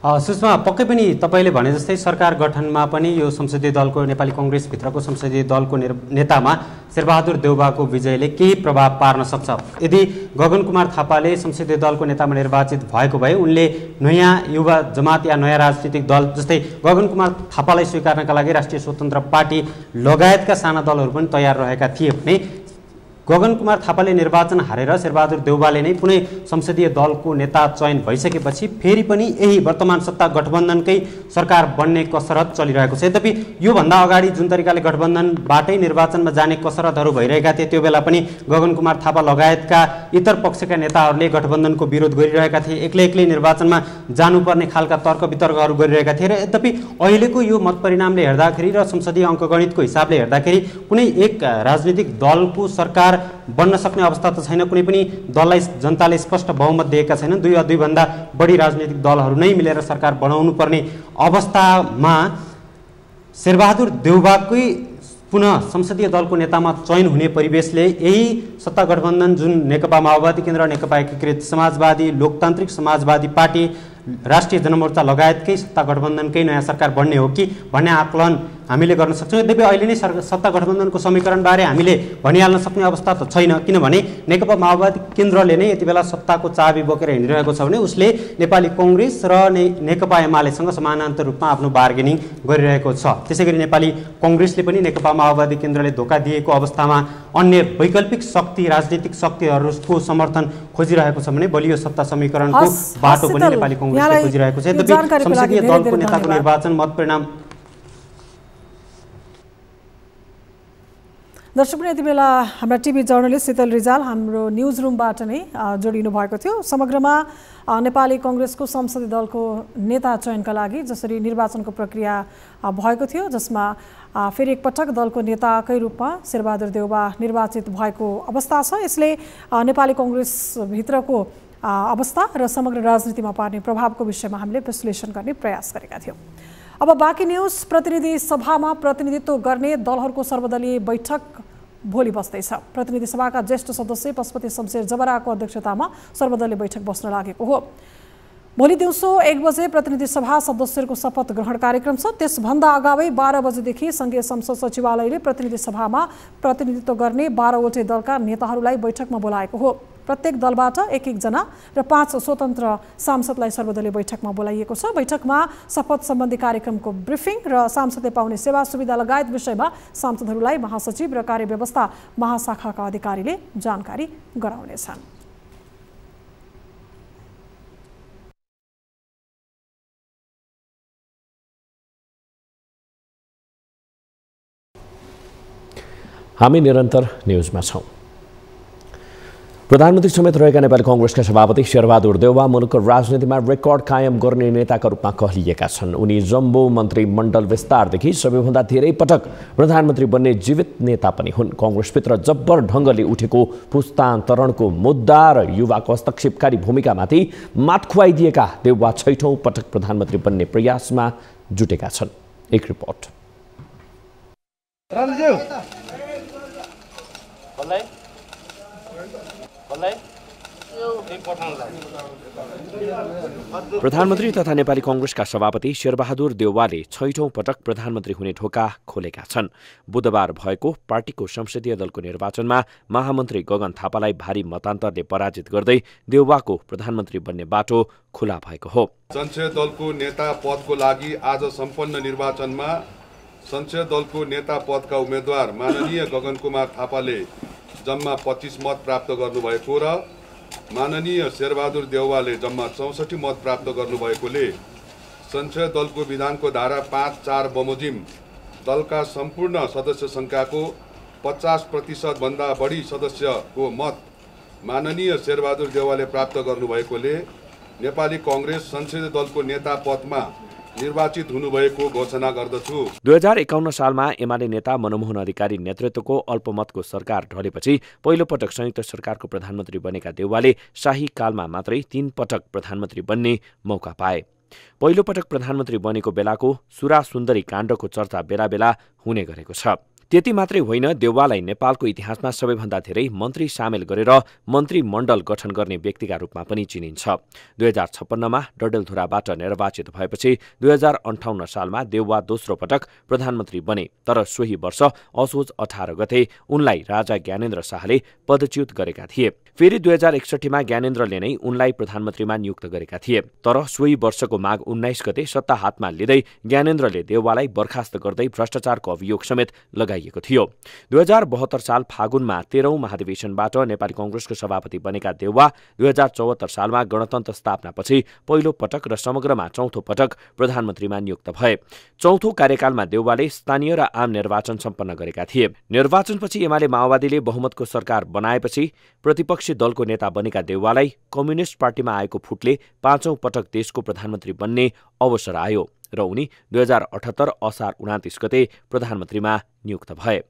सुषमा पक्कै पनि तपाईले भने जस्तै सरकार गठनमा पनि यो संसदीय दलको नेपाली कांग्रेसभित्रको संसदीय दलको नेतामा शेरबहादुर देउबाको विजयले केही प्रभाव पार्न सक्छ। यदि गगन कुमार थापाले संसदीय दलको नेतामा निर्वाचित भएको भए उनले नयाँ युवा जमात या नयाँ राजनीतिक दल जस्तै गगन कुमार थापालाई स्वीकार्नका लागि राष्ट्रिय स्वतन्त्र पार्टी लगायतका साना दलहरू पनि तयार रहेका थिए भने गगन कुमार थापाले निर्वाचन हारेर शेरबहादुर देउबाले नै पुनै संसदीय दलको नेता चयन भइसकेपछि फेरि पनि यही वर्तमान सत्ता गठबन्धनकै सरकार बन्ने कसरत चलिरहेको छ। यद्यपि योभन्दा अगाडि जुन तरिकाले गठबन्धनबाटै निर्वाचनमा जाने कसरतहरू भइरहेका थिए त्यो बेला पनि गगन कुमार थापा लगायतका इतर पक्षका नेताहरूले गठबन्धनको विरोध गरिरहेका थिए, एक्लै निर्वाचनमा जानुपर्ने खालका तर्क वितर्कहरू गरिरहेका थिए र यद्यपि अहिलेको यो मतपरिणामले हेर्दाखेरि र संसदीय अङ्कगणितको हिसाबले हेर्दाखेरि कुनै एक राजनीतिक दलको सरकार बन्न सक्ने अवस्था त छैन। कुनै पनि दललाई जनताले स्पष्ट बहुमत दिएका छैनन्। 2 वा 2 भन्दा बढी राजनीतिक दलहरू नै मिलेर सरकार बनाउनु पर्ने अवस्थामा शेरबहादुर देउबाकै पुनः संसदीय दलको नेतामा चयन हुने परिवेशले यही सत्ता गठबन्धन जुन नेकपा माओवादी केन्द्र, नेकपा एकीकृत समाजवादी, लोकतान्त्रिक समाजवादी पार्टी, राष्ट्रिय जनमोर्चा लगायतकै सत्ता गठबन्धनकै नयाँ सरकार बन्ने हो कि भन्ने आकलन हामीले गर्न सक्छौँ। यद्यपि अहिले नै सत्ता गठबन्धनको समीकरणबारे हामीले भनिहाल्न सक्ने अवस्था त छैन, किनभने नेकपा माओवादी केन्द्रले नै यति बेला सत्ताको चाबी बोकेर हिँडिरहेको छ भने उसले नेपाली कांग्रेस र नेकपा एमालेसँग समानान्तर रूपमा आफ्नो बार्गेनिङ गरिरहेको छ। त्यसैगरी नेपाली कांग्रेसले पनि नेकपा माओवादी केन्द्रले धोका दिएको अवस्थामा अन्य वैकल्पिक शक्ति, राजनीतिक शक्तिहरूको समर्थन खोजिरहेको छ भने बलियो सत्ता समीकरणको बाटो पनि नेपाली कांग्रेसले खोजिरहेको छ। यद्यपि संसदीय दलको नेताको निर्वाचन मतपरिणाम दर्शक यति बेला हाम्रा टिभी जर्नलिस्ट शीतल रिजाल हाम्रो न्युज रुमबाट नै जोडिनु भएको थियो। समग्रमा नेपाली कांग्रेसको संसदीय दलको नेता चयनका लागि जसरी निर्वाचनको प्रक्रिया भएको थियो जसमा फेरि एकपटक दलको नेताकै रूपमा शेरबहादुर देउबा निर्वाचित भएको अवस्था छ। यसले नेपाली कांग्रेसभित्रको अवस्था र समग्र राजनीतिमा पार्ने प्रभावको विषयमा हामीले विश्लेषण गर्ने प्रयास गरेका थियौँ। अब बाँकी न्युज प्रतिनिधि सभामा प्रतिनिधित्व गर्ने दलहरूको सर्वदलीय बैठक भोलि बस्दैछ। प्रतिनिधि सभाका ज्येष्ठ सदस्य पशुपति शमशेर जबराको अध्यक्षतामा सर्वदलीय बैठक बस्न लागेको हो। भोलि दिउँसो 1 बजे प्रतिनिधि सभा सदस्यहरूको शपथ ग्रहण कार्यक्रम छ। त्यसभन्दा अगावै 12 बजेदेखि संघीय संसद सचिवालयले प्रतिनिधि सभामा प्रतिनिधित्व गर्ने 12 वटै दलका नेताहरूलाई बैठकमा बोलाएको हो। प्रत्येक दलबाट एक-एकजना र 5 स्वतन्त्र सांसदलाई सर्वदलीय बैठकमा बोलाइएको छ। बैठकमा शपथ सम्बन्धी कार्यक्रमको ब्रिफिङ र सांसदले पाउने सेवा सुविधा लगायत विषयमा सांसदहरूलाई महासचिव र कार्यव्यवस्था महाशाखाका अधिकारीले जानकारी गराउनेछन्। हामी निरन्तर न्युजमा छौं। प्रधानमन्त्री समेत रहेका नेपाली कांग्रेसका सभापति शेरबहादुर देउवा मुलुकको राजनीतिमा रेकर्ड कायम गर्ने नेताका रूपमा कहलिएका छन्। उनी जम्बो मन्त्रीमण्डल विस्तारदेखि सबैभन्दा धेरै पटक प्रधानमन्त्री बन्ने जीवित नेता पनि हुन्। कांग्रेसभित्र जब्बर ढङ्गले उठेको पुस्तान्तरणको मुद्दा र युवाको हस्तक्षेपकारी भूमिकामाथि मात खुवाइदिएका देउवा 6औं पटक प्रधानमन्त्री बन्ने प्रयासमा जुटेका छन्। एक रिपोर्ट। प्रधानमन्त्री तथा नेपाली कांग्रेसका सभापति शेरबहादुर देउवाले 6औं पटक प्रधानमन्त्री हुने ढोका खोलेका छन्। बुधबार भएको पार्टीको संसदीय दलको निर्वाचनमा महामन्त्री गगन थापालाई भारी मतान्तरले पराजित गर्दै देउवाको प्रधानमन्त्री बन्ने बाटो खुला भएको हो। संसदीय दलको नेता पदको लागि आज सम्पन्न निर्वाचनमा संसदीय दलको नेता पदका उम्मेद्वार माननीय गगन कुमार थापाले जम्मा 25 मत प्राप्त गर्नुभएको र माननीय शेरबहादुर देउवाले जम्मा 64 मत प्राप्त गर्नुभएकोले संसदीय दलको विधानको धारा 5(4) बमोजिम दलका सम्पूर्ण सदस्य संख्याको 50% भन्दा बढी सदस्यको मत माननीय शेरबहादुर देउवाले प्राप्त गर्नुभएकोले नेपाली कांग्रेस संसदीय दलको नेता पदमा निर्वाचित हुनुभएको घोषणा गर्दछु। 2051 सालमा एमाले नेता मनमोहन अधिकारी नेतृत्वको अल्पमतको सरकार ढलेपछि पहिलो पटक संयुक्त सरकारको प्रधानमन्त्री बनेका देउवाले शाही कालमा मात्रै 3 पटक प्रधानमन्त्री बन्ने मौका पाए। पहिलो पटक प्रधानमन्त्री बनेको बेलाको सुरा सुन्दरी काण्डको चर्चा बेला बेला हुने गरेको छ। त्यति मात्रै होइन, देउवालाई नेपालको इतिहासमा सबैभन्दा धेरै मन्त्री सामेल गरेर मन्त्रीमण्डल गठन गर्ने व्यक्तिका रूपमा पनि चिनिन्छ। 2056मा डडेलधुराबाट निर्वाचित भएपछि 2058 सालमा देउवा दोस्रो पटक प्रधानमन्त्री बने, तर सोही वर्ष असोज 18 गते उनलाई राजा ज्ञानेन्द्र शाहले पदच्युत गरेका थिए। फेरि 2061मा ज्ञानेन्द्रले नै उनलाई प्रधानमन्त्रीमा नियुक्त गरेका थिए, तर सोही वर्षको माघ 19 गते सत्ता हातमा लिँदै ज्ञानेन्द्रले देउवालाई बर्खास्त गर्दै भ्रष्टाचारको अभियोग समेत लगाइएको थियो। 2072 साल फागुनमा 13औं महाधिवेशनबाट नेपाली कांग्रेसको सभापति बनेका देउवा 2074 सालमा गणतन्त्र स्थापनापछि पहिलो पटक र समग्रमा चौथो पटक प्रधानमन्त्रीमा नियुक्त भए। चौथो कार्यकालमा देउवाले स्थानीय र आम निर्वाचन सम्पन्न गरेका थिए। निर्वाचनपछि एमाले माओवादीले बहुमतको सरकार बनाएपछि प्रतिपक्षी दलको नेता बनेका देउवालाई कम्युनिस्ट पार्टीमा आएको फुटले 5औं पटक देशको प्रधानमन्त्री बन्ने अवसर आयो र उनी 2078 असार 29 गते प्रधानमन्त्रीमा नियुक्त भए।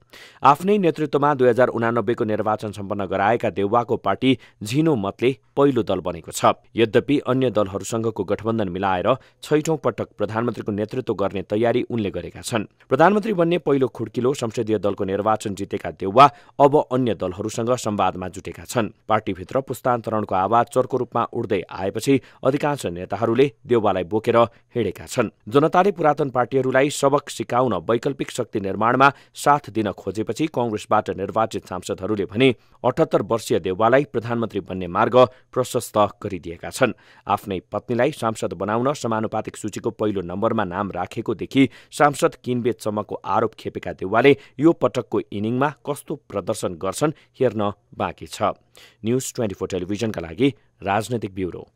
आफ्नै नेतृत्वमा 2089 को निर्वाचन सम्पन्न गराएका देउवाको पार्टी झिनो मतले पहिलो दल बनेको छ। यद्यपि अन्य दलहरूसँगको गठबन्धन मिलाएर 6औं पटक प्रधानमन्त्रीको नेतृत्व गर्ने तयारी उनले गरेका छन्। प्रधानमन्त्री बन्ने पहिलो खुड्किलो संसदीय दलको निर्वाचन जितेका देउवा अब अन्य दलहरूसँग संवादमा जुटेका छन्। पार्टीभित्र पुस्तान्तरणको आवाज चर्को रूपमा उड्दै आएपछि अधिकांश नेताहरूले देउवालाई बोकेर हिँडेका छन्। जनताले पुरातन पार्टीहरूलाई सबक सिकाउन वैकल्पिक शक्ति निर्माणमा साथ दिन खोजेपछि कांग्रेसबाट निर्वाचित सांसदहरूले भने 78 वर्षीय देउवालाई प्रधानमन्त्री बन्ने मार्ग प्रशस्त गरिदिएका छन्। आफ्नै पत्नीलाई सांसद बनाउन समानुपातिक सूचीको पहिलो नम्बरमा नाम राखेकोदेखि सांसद किनबेचसम्मको आरोप खेपेका देउवाले यो पटकको इनिङमा कस्तो प्रदर्शन गर्छन् हेर्न बाँकी छ। न्युज 24 टेलिभिजनका लागि राजनैतिक ब्युरो।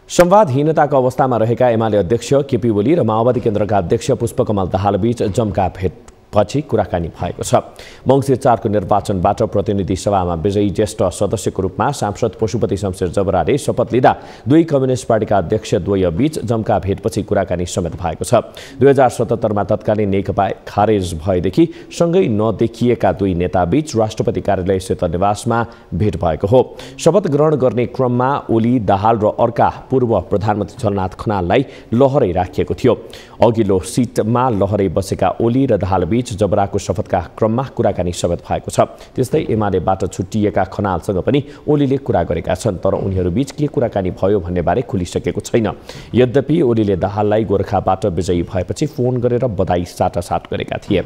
संवादहीनताको अवस्थामा रहेका एमाले अध्यक्ष केपी ओली र माओवादी केन्द्रका अध्यक्ष पुष्पकमल दाहालबीच जम्का भेटपछि कुराकानी भएको छ। मङ्सिर 4 को निर्वाचनबाट प्रतिनिधि सभामा विजयी ज्येष्ठ सदस्यको रूपमा सांसद पशुपति शमशेर जबराले शपथ लिँदा दुई कम्युनिस्ट पार्टीका अध्यक्ष द्वयबीच जम्का भेटपछि कुराकानी समेत भएको छ। 2077मा तत्कालीन नेकपा खारेज भएदेखि सँगै नदेखिएका दुई नेताबीच राष्ट्रपति कार्यालय स्थित निवासमा भेट भएको हो। शपथ ग्रहण गर्ने क्रममा ओली, दाहाल र अर्का पूर्व प्रधानमन्त्री झलनाथ खनाललाई लहरै राखिएको थियो। अघिल्लो सिटमा लहरै बसेका ओली र दाहालबीच जबराको शपथका क्रममा कुराकानी समेत भएको छ। त्यस्तै एमालेबाट छुट्टिएका खनालसँग पनि ओलीले कुरा गरेका छन्, तर उनीहरूबीच के कुराकानी भयो भन्ने बारे खुलिसकेको छैन। यद्यपि ओलीले दाहाललाई गोरखाबाट विजयी भएपछि फोन गरेर बधाई साटासाट गरेका थिए।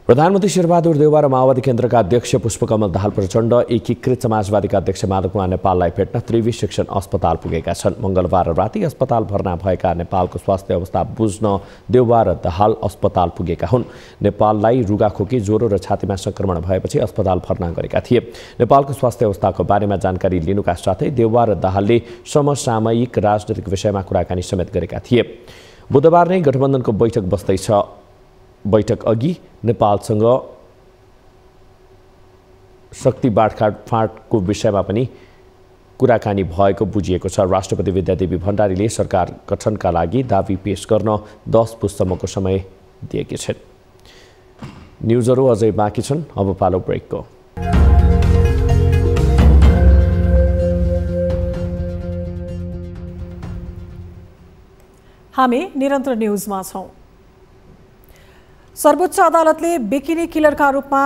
प्रधानमन्त्री शेरबहादुर देउवा र माओवादी केन्द्रका अध्यक्ष पुष्पकमल दाहाल प्रचण्ड एकीकृत समाजवादीका अध्यक्ष माधव कुमार नेपाललाई भेट्न त्रिवी शिक्षण अस्पताल पुगेका छन्। मङ्गलबार राति अस्पताल भर्ना भएका नेपालको स्वास्थ्य अवस्था बुझ्न देउवा र दाहाल अस्पताल पुगेका हुन्। नेपाललाई रुगाखोकी, ज्वरो र छातीमा संक्रमण भएपछि अस्पताल भर्ना गरेका थिए। नेपालको स्वास्थ्य अवस्थाको बारेमा जानकारी लिनुका साथै देउवा र दाहालले समसामयिक राजनैतिक विषयमा कुराकानी समेत गरेका थिए। बुधबार नै गठबन्धनको बैठक बस्दैछ। बैठक अघि नेपालसँग शक्ति बाँडफाँडको विषयमा पनि कुराकानी भएको बुझिएको छ। राष्ट्रपति विद्यादेवी भण्डारीले सरकार गठनका लागि दाबी पेश गर्न 10 पुससम्मको समय दिएकी छिन्। न्युजहरू अझै बाँकी छन्, अब पालो ब्रेकको। हामी निरन्तर न्युजमा छौं। सर्वोच्च अदालतले बिकिनी किलरका रूपमा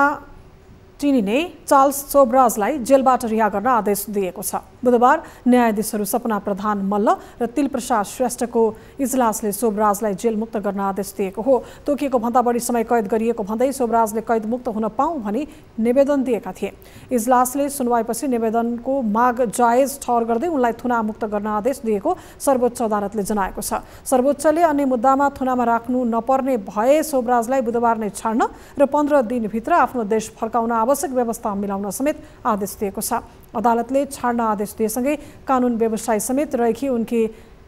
चिनिने चार्ल्स सोब्राजलाई जेलबाट रिहा गर्न आदेश दिएको छ। बुधबार न्यायाधीशहरू सपना प्रधान मल्ल र तिलप्रसाद श्रेष्ठको इजलासले सोब्राजलाई जेलमुक्त गर्न आदेश दिएको हो। तोकिएको भन्दा बढी समय कैद गरिएको भन्दै सोब्राजले कैदमुक्त हुन पाऊँ भनी निवेदन दिएका थिए। इजलासले सुनवाईपछि निवेदनको माग जायज ठहर गर्दै उनलाई थुनामुक्त गर्न आदेश दिएको सर्वोच्च अदालतले जनाएको छ। सर्वोच्चले अन्य मुद्दामा थुनामा राख्नु नपर्ने भए सोब्राजलाई बुधबार नै छाड्न र 15 दिनभित्र आफ्नो देश फर्काउन आवश्यक व्यवस्था मिलाउन समेत आदेश दिएको छ। अदालतले छाड्न आदेश दिएसँगै कानुन व्यवसायी समेत रहेकी उनकी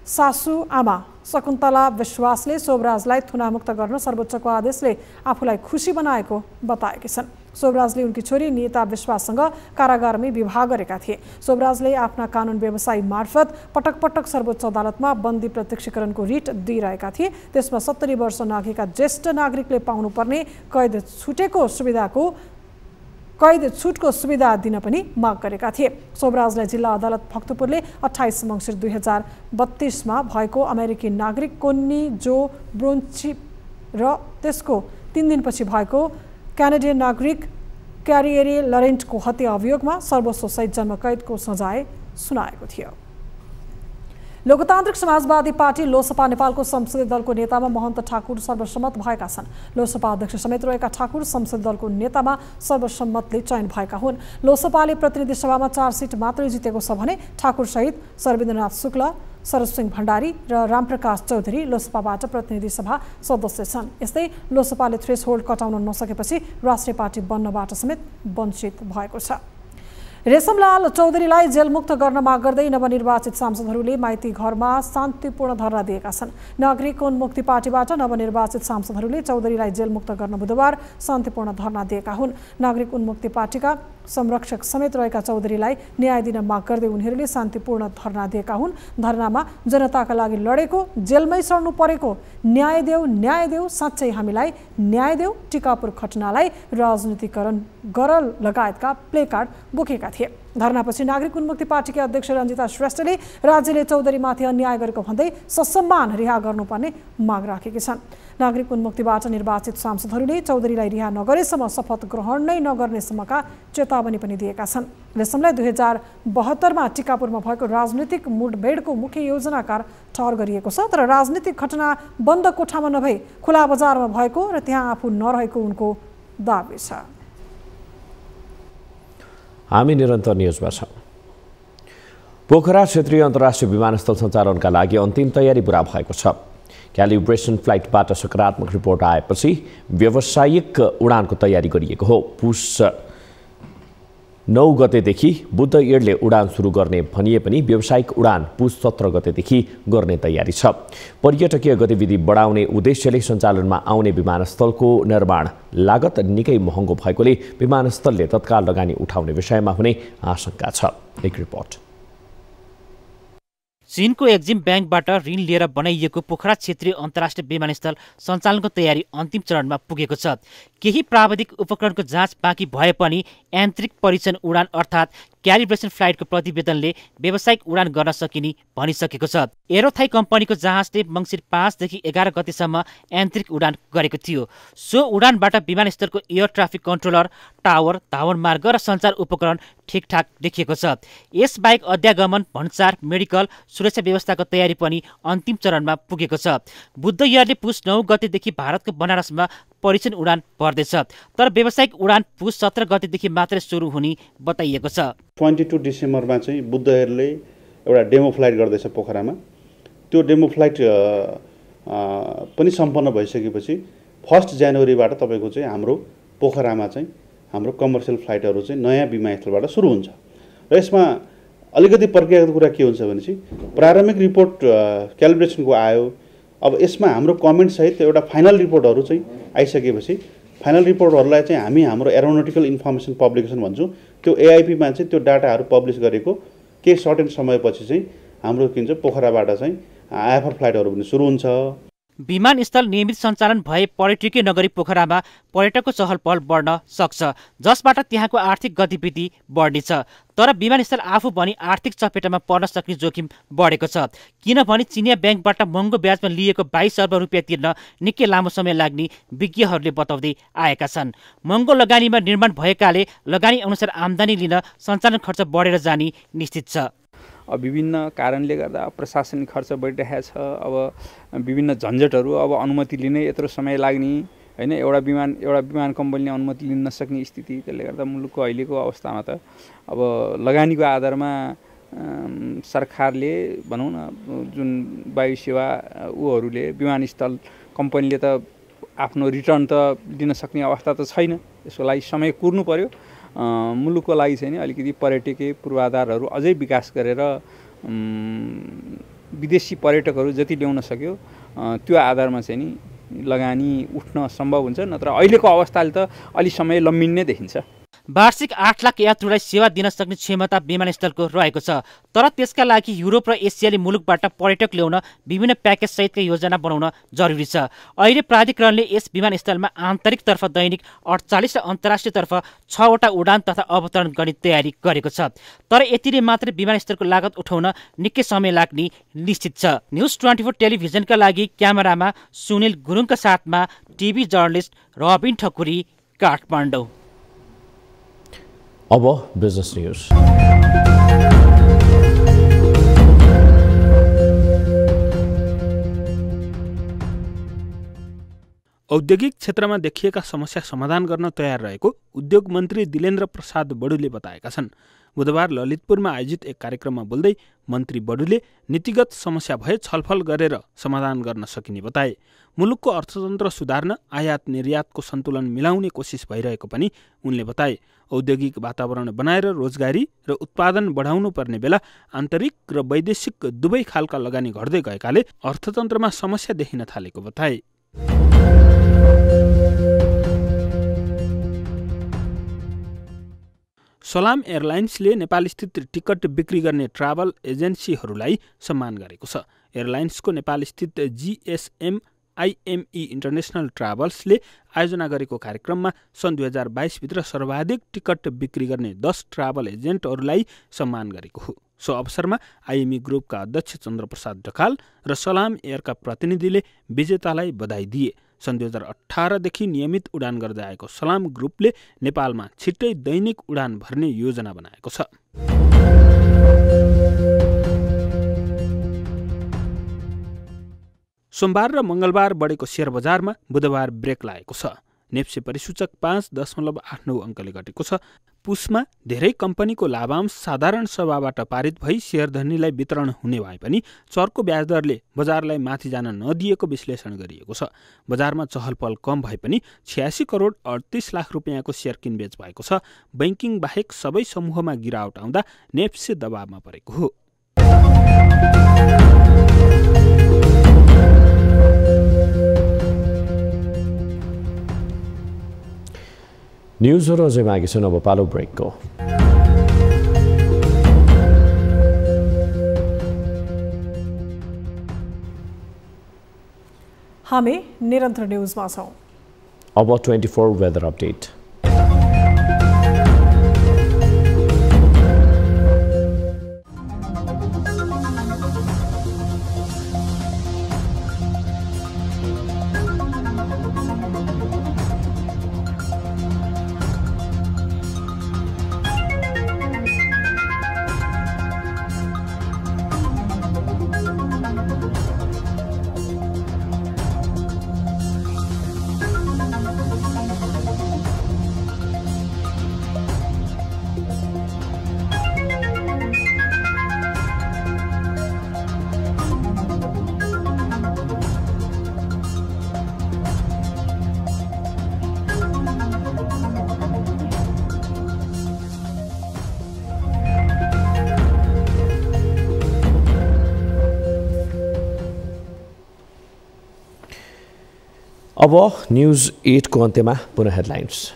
सासू आमा शकुन्तला विश्वासले सोब्राजलाई थुनामुक्त गर्न सर्वोच्चको आदेशले आफूलाई खुसी बनाएको बताएकी छन्। सोब्राजले उनकी छोरी निता विश्वाससँग कारागारमै विवाह गरेका थिए। सोब्राजले आफ्ना कानुन व्यवसायी मार्फत पटक पटक सर्वोच्च अदालतमा बन्दी प्रत्यक्षीकरणको रिट दिइरहेका थिए। त्यसमा 70 वर्ष नाघेका ज्येष्ठ नागरिकले पाउनुपर्ने कैद छुटको सुविधा दिन पनि माग गरेका थिए। सोब्राजलाई जिल्ला अदालत भक्तपुरले 28 मङ्सिर 2032 भएको अमेरिकी नागरिक कोन्नी जो ब्रोन्ची र त्यसको 3 दिनपछि भएको क्यानेडियन नागरिक क्यारिएरी लरेन्टको हत्या अभियोगमा सर्वोच्च सहित जन्मकैदको सजाय सुनाएको थियो। लोकतान्त्रिक समाजवादी पार्टी लोसपा नेपालको संसदीय दलको नेतामा महन्त ठाकुर सर्वसम्मत भएका छन्। लोसपा अध्यक्ष समेत रहेका ठाकुर संसदीय दलको नेतामा सर्वसम्मतले चयन भएका हुन्। लोसपाले प्रतिनिधि सभामा 4 सिट मात्रै जितेको छ भने ठाकुर सहित सर्वेन्द्रनाथ शुक्ल, सरसिंह भण्डारी र रामप्रकाश चौधरी लोसपाबाट प्रतिनिधि सभा सदस्य छन्। यस्तै लोसपाले थ्रेसहोल्ड कटाउन नसकेपछि राष्ट्रिय पार्टी बन्नबाट समेत वञ्चित भएको छ। रेशमलाल चौधरीलाई जेलमुक्त गर्न माग गर्दै नवनिर्वाचित सांसदहरूले माइती घरमा शान्तिपूर्ण धरना दिएका छन्। नागरिक उन्मुक्ति पार्टीबाट नवनिर्वाचित सांसदहरूले चौधरीलाई जेलमुक्त गर्न बुधबार शान्तिपूर्ण धरना दिएका हुन्। नागरिक उन्मुक्ति पार्टीका संरक्षक समेत रहेका चौधरीलाई न्याय दिन माग गर्दै उनीहरूले शान्तिपूर्ण धरना दिएका हुन्। धरनामा जनताका लागि लडेको, जेलमै सड्नु परेको, न्याय देऊ, साँच्चै हामीलाई न्याय देऊ, टिकापुर घटनालाई राजनीतिकरण गर लगायतका प्लेकार्ड बोकेका थिए। धरनापछि नागरिक उन्मुक्ति पार्टीकी अध्यक्ष रञ्जिता श्रेष्ठले राज्यले चौधरीमाथि अन्याय गरेको भन्दै ससम्मान रिहा गर्नुपर्ने माग राखेकी छन्। नागरिक उन्मुक्तिबाट निर्वाचित सांसदहरूले चौधरीलाई रिहा नगरेसम्म शपथ ग्रहण नै नगर्नेसम्मका चेतावनी पनि दिएका छन्। रेशमलाई 2072 टिकापुरमा भएको राजनीतिक मुठभेडको मुख्य योजनाकार ठहर गरिएको छ। तर राजनीतिक घटना बन्द कोठामा नभई खुला बजारमा भएको र त्यहाँ आफू नरहेको उनको दाबी छ। हामी निरन्तर न्युजमा छौं। पोखरा क्षेत्रीय अन्तर्राष्ट्रिय विमानस्थल सञ्चालनका लागि अन्तिम तयारी पूरा भएको छ। क्यालिब्रेसन फ्लाइटबाट सकारात्मक रिपोर्ट आएपछि व्यावसायिक उडानको तयारी गरिएको हो। पुस 9 गतेदेखि बुद्ध एयरले उडान सुरु गर्ने भनिए पनि व्यावसायिक उडान पुस 17 गतेदेखि गर्ने तयारी छ। पर्यटकीय गतिविधि बढाउने उद्देश्यले सञ्चालनमा आउने विमानस्थलको निर्माण लागत निकै महँगो भएकोले विमानस्थलले तत्काल लगानी उठाउने विषयमा हुने आशंका छ। एक रिपोर्ट। चीनको एक्जिम ब्याङ्कबाट ऋण लिएर बनाइएको पोखरा क्षेत्रीय अन्तर्राष्ट्रिय विमानस्थल सञ्चालनको तयारी अन्तिम चरणमा पुगेको छ। केही प्राविधिक उपकरणको जाँच बाँकी भए पनि यान्त्रिक परीक्षण उडान अर्थात् क्यालिब्रेसन फ्लाइटको प्रतिवेदनले व्यावसायिक उडान गर्न सकिने भनिसकेको छ। एरोथाई कम्पनीको जहाजले मङ्सिर 5 देखि 11 गतेसम्म यान्त्रिक उडान गरेको थियो। सो उडानबाट विमानस्थलको एयर ट्राफिक कन्ट्रोलर, टावर, धावन मार्ग र सञ्चार उपकरण ठिकठाक देखिएको छ। यसबाहेक अध्यागमन, भन्सार, मेडिकल, सुरक्षा व्यवस्थाको तयारी पनि अन्तिम चरणमा पुगेको छ। बुद्ध एयरले पुस 9 गतेदेखि भारतको बनारसमा परीक्षण उडान पर्दैछ। तर व्यावसायिक उडान पुस 17 गतेदेखि मात्रै सुरु हुने बताइएको छ। 22 डिसेम्बरमा चाहिँ बुद्धहरूले एउटा डेमो फ्लाइट गर्दैछ पोखरामा। त्यो डेमो फ्लाइट पनि सम्पन्न भइसकेपछि 1 जनवरीबाट तपाईँको चाहिँ हाम्रो पोखरामा चाहिँ हाम्रो कमर्सियल फ्लाइटहरू चाहिँ नयाँ विमानस्थलबाट सुरु हुन्छ। र यसमा अलिकति प्रक्रियागत कुरा के हुन्छ भने चाहिँ प्रारम्भिक रिपोर्ट क्यालिब्रेसनको आयो। अब यसमा हाम्रो कमेन्ट सहित एउटा फाइनल रिपोर्टहरू चाहिँ आइसकेपछि फाइनल रिपोर्टहरूलाई चाहिँ हामी हाम्रो एरोनोटिकल इन्फर्मेसन पब्लिकेसन भन्छौँ। त्यो एआइपीमा चाहिँ त्यो डाटाहरू पब्लिस गरेको केही सर्टेन समयपछि चाहिँ हाम्रो के भन्छ पोखराबाट चाहिँ आइएफआर फ्लाइटहरू पनि सुरु हुन्छ। विमानस्थल नियमित सञ्चालन भए पर्यटकीय नगरी पोखरामा पर्यटकको चहल पहल बढ्न सक्छ, जसबाट त्यहाँको आर्थिक गतिविधि बढ्नेछ। तर विमानस्थल आफू पनि आर्थिक चपेटामा पर्न सक्ने जोखिम बढेको छ, किनभने चिनिया ब्याङ्कबाट महँगो ब्याजमा लिएको 22 अर्ब रुपियाँ तिर्न निकै लामो समय लाग्ने विज्ञहरूले बताउँदै आएका छन्। महँगो लगानीमा निर्माण भएकाले लगानी अनुसार आम्दानी लिन सञ्चालन खर्च बढेर जाने निश्चित छ। विभिन्न कारणले गर्दा प्रशासनिक खर्च बढिरहेको छ। अब विभिन्न झन्झटहरू, अब अनुमति लिने यत्रो समय लाग्ने होइन, एउटा विमान कम्पनीले अनुमति लिन नसक्ने स्थिति। त्यसले गर्दा मुलुकको अहिलेको अवस्थामा त अब लगानीको आधारमा सरकारले भनौँ न जुन वायु सेवा ऊहरूले विमानस्थल कम्पनीले त आफ्नो रिटर्न त दिन सक्ने अवस्था त छैन। यसको लागि समय कुर्नु पर्यो। मुलुकको लागि चाहिँ नि अलिकति पर्यटकीय पूर्वाधारहरू अझै विकास गरेर विदेशी पर्यटकहरू जति ल्याउन सक्यो त्यो आधारमा चाहिँ नि लगानी उठ्न सम्भव हुन्छ। नत्र अहिलेको अवस्थाले त अलि समय लम्बिने देखिन्छ। वार्षिक 8 लाख यात्रुलाई सेवा दिन सक्ने क्षमता विमानस्थलको रहेको छ। तर त्यसका लागि युरोप र एसियाली मुलुकबाट पर्यटक ल्याउन विभिन्न प्याकेज सहितका योजना बनाउन जरुरी छ। अहिले प्राधिकरणले यस विमानस्थलमा आन्तरिकतर्फ दैनिक 48 र अन्तर्राष्ट्रियतर्फ 6 वटा उडान तथा अवतरण गर्ने तयारी गरेको छ। तर यतिले मात्रै विमानस्थलको लागत उठाउन निकै समय लाग्ने निश्चित छ। न्युज 24 टेलिभिजनका लागि क्यामेरामा सुनिल गुरुङका साथमा टिभी जर्नलिस्ट रबिन ठकुरी, काठमाडौँ। अब बिजनेस न्यूज। औद्योगिक क्षेत्रमा देखिएका समस्या समाधान गर्न तयार रहेको उद्योग मन्त्री दिलेन्द्र प्रसाद बडुले बताएका छन्। बुधबार ललितपुरमा आयोजित एक कार्यक्रममा बोल्दै मन्त्री बडुले नीतिगत समस्या भए छलफल गरेर समाधान गर्न सकिने बताए। मुलुकको अर्थतन्त्र सुधार्न आयात निर्यातको सन्तुलन मिलाउने कोसिस भइरहेको पनि उनले बताए। औद्योगिक वातावरण बनाएर रोजगारी र उत्पादन बढाउनु पर्ने बेला आन्तरिक र वैदेशिक दुवै खालका लगानी घट्दै गएकाले अर्थतन्त्रमा समस्या देखिन थालेको बताए। सलाम एयरलाइन्सले नेपालस्थित टिकट बिक्री गर्ने ट्राभल एजेन्सीहरूलाई सम्मान गरेको छ। एयरलाइन्सको नेपालस्थित GSM IME इन्टरनेसनल ट्राभल्सले आयोजना गरेको कार्यक्रममा सन् 2022 भित्र सर्वाधिक टिकट बिक्री गर्ने 10 ट्राभल एजेन्टहरूलाई सम्मान गरेको हो। सो अवसरमा IME ग्रुपका अध्यक्ष चन्द्रप्रसाद ढकाल र सलाम एयरका प्रतिनिधिले विजेतालाई बधाई दिए। सन् 2018 देखि नियमित उडान गर्दै आएको सलाम ग्रुपले नेपालमा छिट्टै दैनिक उडान भर्ने योजना बनाएको छ। सोमबार र मंगलबार बढेको शेयर बजारमा बुधबार ब्रेक लागेको छ। नेप्से परिसूचक 5.89 अङ्कले घटेको छ। पुसमा धेरै कम्पनीको लाभांश साधारण सभाबाट पारित भई शेयरधनीलाई वितरण हुने भए पनि चर्को ब्याजदरले बजारलाई माथि जान नदिएको विश्लेषण गरिएको छ। बजारमा चहलपहल कम भए पनि 86 करोड 38 लाख रुपियाँको शेयर किनबेच भएको छ। बैंकिङ बाहेक सबै समूहमा गिरावट आउँदा नेप्से दबावमा परेको हो। न्युजहरू अझै बाँकी छन्, अब पालो ब्रेकको। हामी निरन्तर न्युजमा छौँ। अब 24 वेदर अपडेट। अब न्युज 8 को अन्त्यमा पुनः हेडलाइन्स।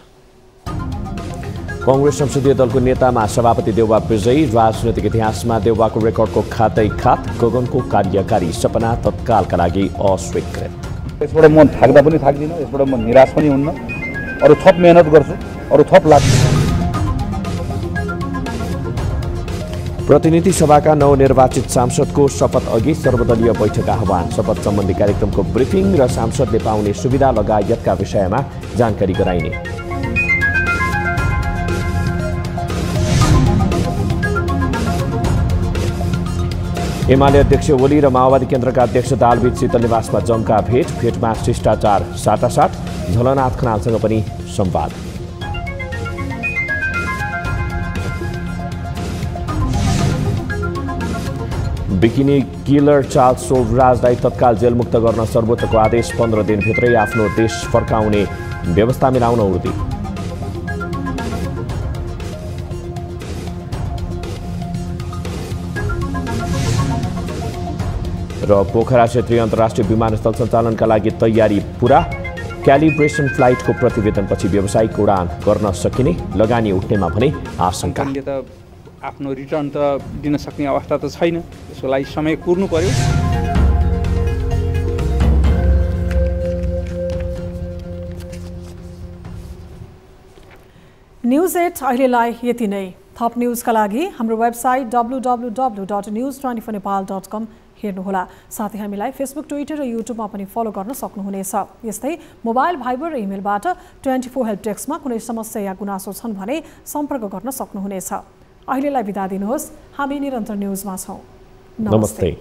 कांग्रेस संसदीय दलको नेतामा सभापति देउबा विजयी, राजनैतिक इतिहासमा देउबाको रेकर्डको खातै खात, गगनको कार्यकारी सपना तत्कालका लागि अस्वीकृत। यसबाट म थाक्दा पनि थाक्दिनँ, यसबाट म निराश पनि हुन्न, अरू थप मेहनत गर्छु, अरू थप लाग्छ। प्रतिनिधि सभाका नवनिर्वाचित सांसदको शपथ अघि सर्वदलीय बैठक आह्वान, शपथ सम्बन्धी कार्यक्रमको ब्रिफिङ र सांसदले पाउने सुविधा लगायतका विषयमा जानकारी गराइने। एमाले अध्यक्ष ओली र माओवादी केन्द्रका अध्यक्ष दालबीच शीतल निवासमा जम्का भेटमा शिष्टाचार साटासाट, झलनाथ खनालसँग पनि संवाद। बिकिनी किलर चार्ल्स सोभराजलाई तत्काल जेलमुक्त गर्न सर्वोच्चको आदेश, 15 दिनभित्रै आफ्नो देश फर्काउने व्यवस्था मिलाउन उर्दी। र पोखरा क्षेत्रीय अन्तर्राष्ट्रिय विमानस्थल सञ्चालनका लागि तयारी पूरा, क्यालिब्रेसन फ्लाइटको प्रतिवेदनपछि व्यावसायिक उडान गर्न सकिने, लगानी उठ्नेमा भने आशंका। आफ्नो रिटर्न त दिन सक्ने अवस्था त छैन, त्यसको लागि समय कुर्नु पर्यो। न्युज 8 अहिलेलाई यति नै। थप न्युजका लागि हाम्रो वेबसाइट www.news24nepal.com हेर्नुहोला। साथै हामीलाई फेसबुक, ट्विटर र युट्युबमा पनि फलो गर्न सक्नुहुनेछ। यस्तै मोबाइल, भाइबर र इमेलबाट 24 हेल्प डेस्कमा कुनै समस्या या गुनासो छन् भने सम्पर्क गर्न सक्नुहुनेछ। अहिलेलाई बिदा दिनुहोस्, हामी निरन्तर न्युजमा छौँ। नमस्ते।